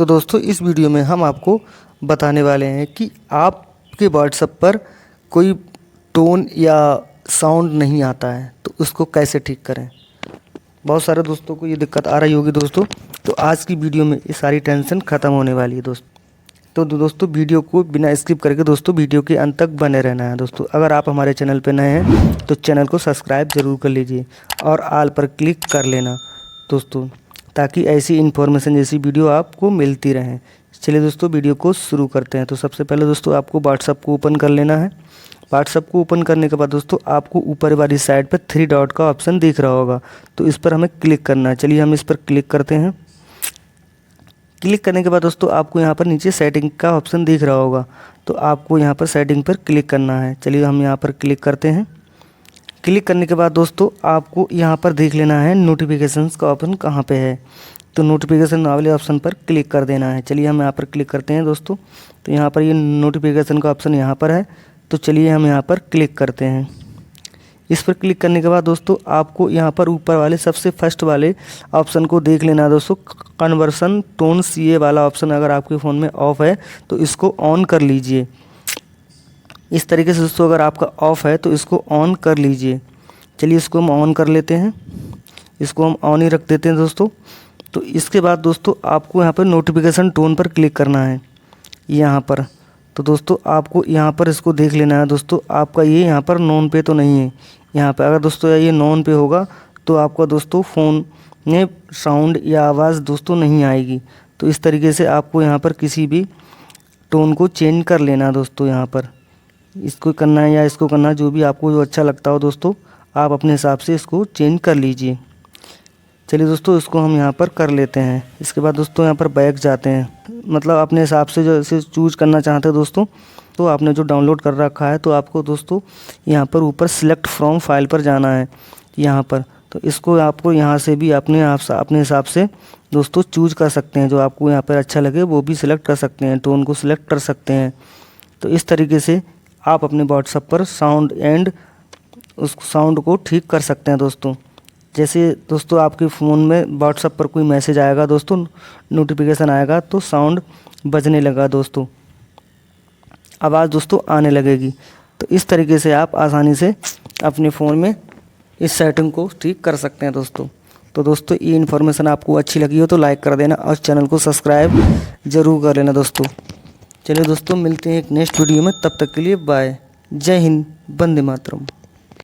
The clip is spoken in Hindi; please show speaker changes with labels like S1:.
S1: तो दोस्तों इस वीडियो में हम आपको बताने वाले हैं कि आपके व्हाट्सएप पर कोई टोन या साउंड नहीं आता है तो उसको कैसे ठीक करें। बहुत सारे दोस्तों को ये दिक्कत आ रही होगी दोस्तों, तो आज की वीडियो में ये सारी टेंशन ख़त्म होने वाली है दोस्तों। तो दोस्तों वीडियो को बिना स्किप करके दोस्तों वीडियो के अंत तक बने रहना है दोस्तों। अगर आप हमारे चैनल पर नए हैं तो चैनल को सब्सक्राइब ज़रूर कर लीजिए और ऑल पर क्लिक कर लेना दोस्तों, ताकि ऐसी इन्फॉर्मेशन जैसी वीडियो आपको मिलती रहें। चलिए दोस्तों वीडियो को शुरू करते हैं। तो सबसे पहले दोस्तों आपको व्हाट्सएप को ओपन कर लेना है। व्हाट्सएप को ओपन करने के बाद दोस्तों आपको ऊपर वाली साइड पर 3 डॉट का ऑप्शन दिख रहा होगा, तो इस पर हमें क्लिक करना है। चलिए हम इस पर क्लिक करते हैं। क्लिक करने के बाद दोस्तों आपको यहाँ पर नीचे सेटिंग का ऑप्शन दिख रहा होगा, तो आपको यहाँ पर सेटिंग पर क्लिक करना है। चलिए हम यहाँ पर क्लिक करते हैं। क्लिक करने के बाद दोस्तों आपको यहाँ पर देख लेना है नोटिफिकेशंस का ऑप्शन कहाँ पे है, तो नोटिफिकेशन वाले ऑप्शन पर क्लिक कर देना है। चलिए हम यहाँ पर क्लिक करते हैं दोस्तों। तो यहाँ पर ये नोटिफिकेशन का ऑप्शन यहाँ पर है, तो चलिए हम यहाँ पर क्लिक करते हैं। इस पर क्लिक करने के बाद दोस्तों आपको यहाँ पर ऊपर वाले सबसे फर्स्ट वाले ऑप्शन को देख लेना है दोस्तों, कन्वर्सन टोन CA वाला ऑप्शन अगर आपके फ़ोन में ऑफ़ है तो इसको ऑन कर लीजिए। इस तरीके से दोस्तों अगर आपका ऑफ़ है तो इसको ऑन कर लीजिए। चलिए इसको हम ऑन कर लेते हैं, इसको हम ऑन ही रख देते हैं दोस्तों। तो इसके बाद दोस्तों आपको यहाँ पर नोटिफिकेशन टोन पर क्लिक करना है यहाँ पर। तो दोस्तों आपको यहाँ पर इसको देख लेना है दोस्तों, आपका ये यहाँ पर नॉन पे तो नहीं है। यहाँ पर अगर दोस्तों ये नॉन पे होगा तो आपका दोस्तों फ़ोन में साउंड या आवाज़ दोस्तों नहीं आएगी। तो इस तरीके से आपको यहाँ पर किसी भी टोन को चेंज कर लेना है दोस्तों। यहाँ पर इसको करना है या इसको करना है, जो भी आपको जो अच्छा लगता हो दोस्तों आप अपने हिसाब से इसको चेंज कर लीजिए। चलिए दोस्तों इसको हम यहाँ पर कर लेते हैं। इसके बाद दोस्तों यहाँ पर बैक जाते हैं, मतलब अपने हिसाब से जो इसे चूज करना चाहते हैं दोस्तों, तो आपने जो डाउनलोड कर रखा है तो आपको दोस्तों यहाँ पर ऊपर सिलेक्ट फ्रॉम फाइल पर जाना है यहाँ पर। तो इसको आपको यहाँ से भी अपने हिसाब से दोस्तों चूज कर सकते हैं, जो आपको यहाँ पर अच्छा लगे वो भी सिलेक्ट कर सकते हैं, टोन को सिलेक्ट कर सकते हैं। तो इस तरीके से आप अपने व्हाट्सएप पर साउंड एंड उस साउंड को ठीक कर सकते हैं दोस्तों। जैसे दोस्तों आपके फ़ोन में व्हाट्सएप पर कोई मैसेज आएगा दोस्तों, नोटिफिकेशन आएगा तो साउंड बजने लगा दोस्तों, आवाज़ दोस्तों आने लगेगी। तो इस तरीके से आप आसानी से अपने फ़ोन में इस सेटिंग को ठीक कर सकते हैं दोस्तों। तो दोस्तों ये इन्फॉर्मेशन आपको अच्छी लगी हो तो लाइक कर देना और चैनल को सब्सक्राइब ज़रूर कर लेना दोस्तों। चलिए दोस्तों मिलते हैं एक नेक्स्ट वीडियो में, तब तक के लिए बाय। जय हिंद, वंदे मातरम।